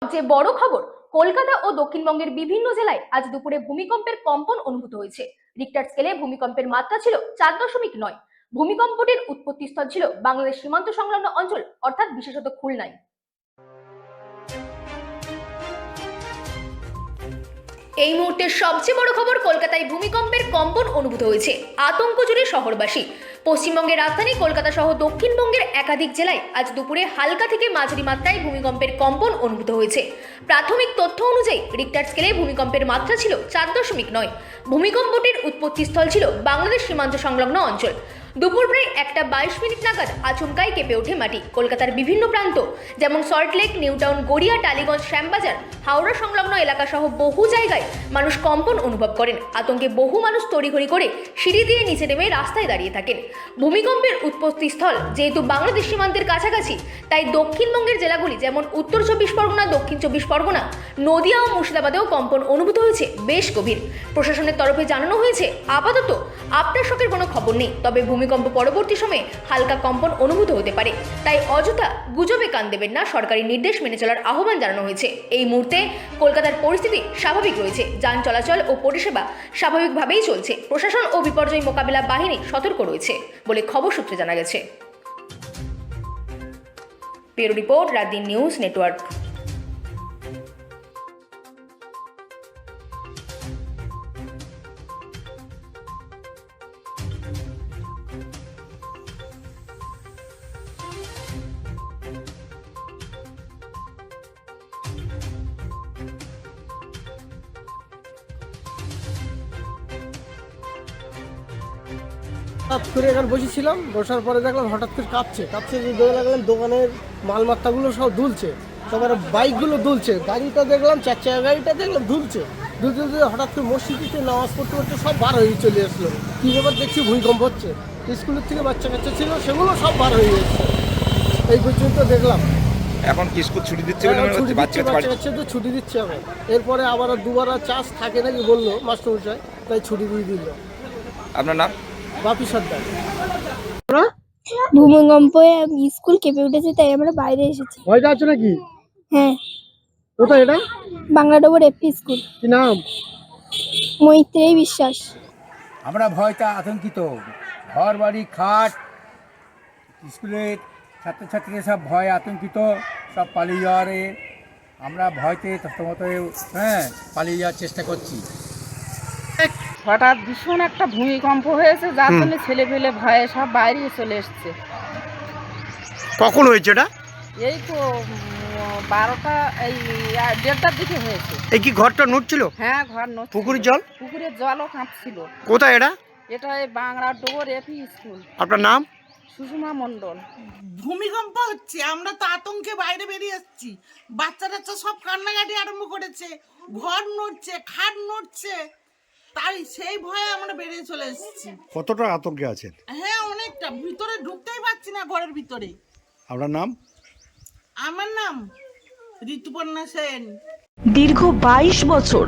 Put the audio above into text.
যে বড় খবর, কলকাতা ও দক্ষিণবঙ্গের বিভিন্ন জেলায় আজ দুপুরে ভূমিকম্পের কম্পন অনুভূত হয়েছে। রিক্টার স্কেলে ভূমিকম্পের মাত্রা ছিল 4.9। ভূমিকম্পটির উৎপত্তিস্থল ছিল বাংলাদেশ সীমান্ত সংলগ্ন অঞ্চল, অর্থাৎ বিশেষত খুলনায়। এই মুহূর্তের সবচেয়ে বড় খবর, কলকাতায় ভূমিকম্পের কম্পন অনুভূত হয়েছে। আতঙ্ক জুড়ে শহরবাসী। পশ্চিমবঙ্গের রাজধানী কলকাতা সহ দক্ষিণবঙ্গের একাধিক জেলায় আজ দুপুরে হালকা থেকে মাঝারি মাত্রায় ভূমিকম্পের কম্পন অনুভূত হয়েছে। প্রাথমিক তথ্য অনুযায়ী রিক্টার স্কেলে ভূমিকম্পের মাত্রা ছিল 4.9। ভূমিকম্পটির উৎপত্তিস্থল ছিল বাংলাদেশ সীমান্ত সংলগ্ন অঞ্চল। দুপুর প্রায় 1:22 নাগাদ আচমকাই কেঁপে ওঠে মাটি। কলকাতার বিভিন্ন প্রান্ত যেমন সল্টলেক, নিউটাউন, গড়িয়া, টালিগঞ্জ, শ্যামবাজার, হাওড়া সংলগ্ন এলাকা সহ বহু জায়গায় মানুষ কম্পন অনুভব করেন। আতঙ্কে বহু মানুষ তড়িঘড়ি করে সিঁড়ি দিয়ে নিচে নেমে রাস্তায় দাঁড়িয়ে থাকেন। ভূমিকম্পের উৎপত্তিস্থল যেহেতু বাংলাদেশ সীমান্তের কাছাকাছি, তাই দক্ষিণবঙ্গের জেলাগুলি যেমন উত্তর 24 পরগনা, দক্ষিণ 24 পরগনা, নদিয়া ও মুর্শিদাবাদেও কম্পন অনুভূত হয়েছে বেশ গভীর। প্রশাসনের তরফে জানানো হয়েছে আপাতত আফটারশকের কোনো খবর নেই, তবে ভূমিকম্প পরবর্তী সময়ে হালকা কম্পন অনুভূত হতে পারে। তাই অযথা গুজবে কান দেবেন না, সরকারি নির্দেশ মেনে চলার আহ্বান জানানো হয়েছে। এই মুহূর্তে কলকাতার পরিস্থিতি স্বাভাবিক রয়েছে, যান চলাচল ও পরিষেবা স্বাভাবিকভাবেই চলছে। প্রশাসন ও বিপর্যয় মোকাবিলা বাহিনী সতর্ক রয়েছে বলে খবর সূত্রে জানা গেছে। Bureau report, রাতদিন news network. হঠাৎ করে এখানে বসেছিলাম, বসার পরে দেখলাম হঠাৎ করে কাঁপছে যে দেখলাম দোকানের মালমাত্তাগুলো সব দুলছে, তারপরে বাইকগুলো দুলছে, গাড়িটা দেখলাম 4 চাকা গাড়িটা দেখলাম দুলছে। হঠাৎ করে মসজিদে নামাজ পড়তে পড়তে সব বার হয়ে চলে আসলো। কী ব্যাপার দেখছি ভূমিকম্প হচ্ছে, স্কুলের থেকে বাচ্চা কাচ্চা ছিল সেগুলো সব বার হয়ে যাচ্ছে। এই পর্যন্ত দেখলাম। এখন কি স্কুল ছুটি দিচ্ছে? বাচ্চা কাচ্চা তো ছুটি দিচ্ছে এখন। এরপরে আবার দুবার চার্জ থাকে নাকি বললো মাস্টারমশাই, তাই ছুটি দিয়ে দিল। আপনার নাম? বাপি সর্দার। ভূমিকম্পে স্কুল কেঁপে উঠেছে, তাই আমরা বাইরে এসেছি। ভয় আছে নাকি? হ্যাঁ। কোথায় এটা? বাংলাডোবর এফপি স্কুল। কি নাম? মৈত্রেয়ী বিশ্বাস। আমরা ভয়তে আতঙ্কিত। ঘর বাড়ি খাট, স্কুলের ছাত্রছাত্রীরা সব ভয়ে আতঙ্কিত, সব পালিয়ে যাওয়ারে আমরা ভয়তে তথ্যমতো পালিয়ে যাওয়ার চেষ্টা করছি। হঠাৎ ভীষণ একটা ভূমিকম্প হয়েছে, যার জন্য ছেলে পেলে ভয়ে সব বাইরে চলে এসছে। কখন হয়েছে এটা? এই তো 12টা, এই 1:30টার দিকে হয়েছে। এই কি ঘরটা নড়ছিল? হ্যাঁ, ঘর নড়ছিল। পুকুরের জলও কাঁপছিল। কোথায় এটা? এটা এই বাংলাডোবর এপি স্কুল। আপনার নাম? সুষমা মণ্ডল। ভূমিকম্প হচ্ছে, আমরা তো আতঙ্কে বাইরে বেরিয়ে এসেছি। বাচ্চা টাচ্চা সব কান্নাকাটি আরম্ভ করেছে, ঘর নড়ছে, খাট নড়ছে, তাই সেই ভয়ে আমরা বেরিয়ে চলে এসেছি। কতটা আতঙ্কে আছেন? হ্যাঁ, অনেকটা। ভিতরে ঢুকতেই পারছি না, ঘরের ভিতরে। আপনার নাম? আমার নাম ঋতুপর্ণা সেন। দীর্ঘ 22 বছর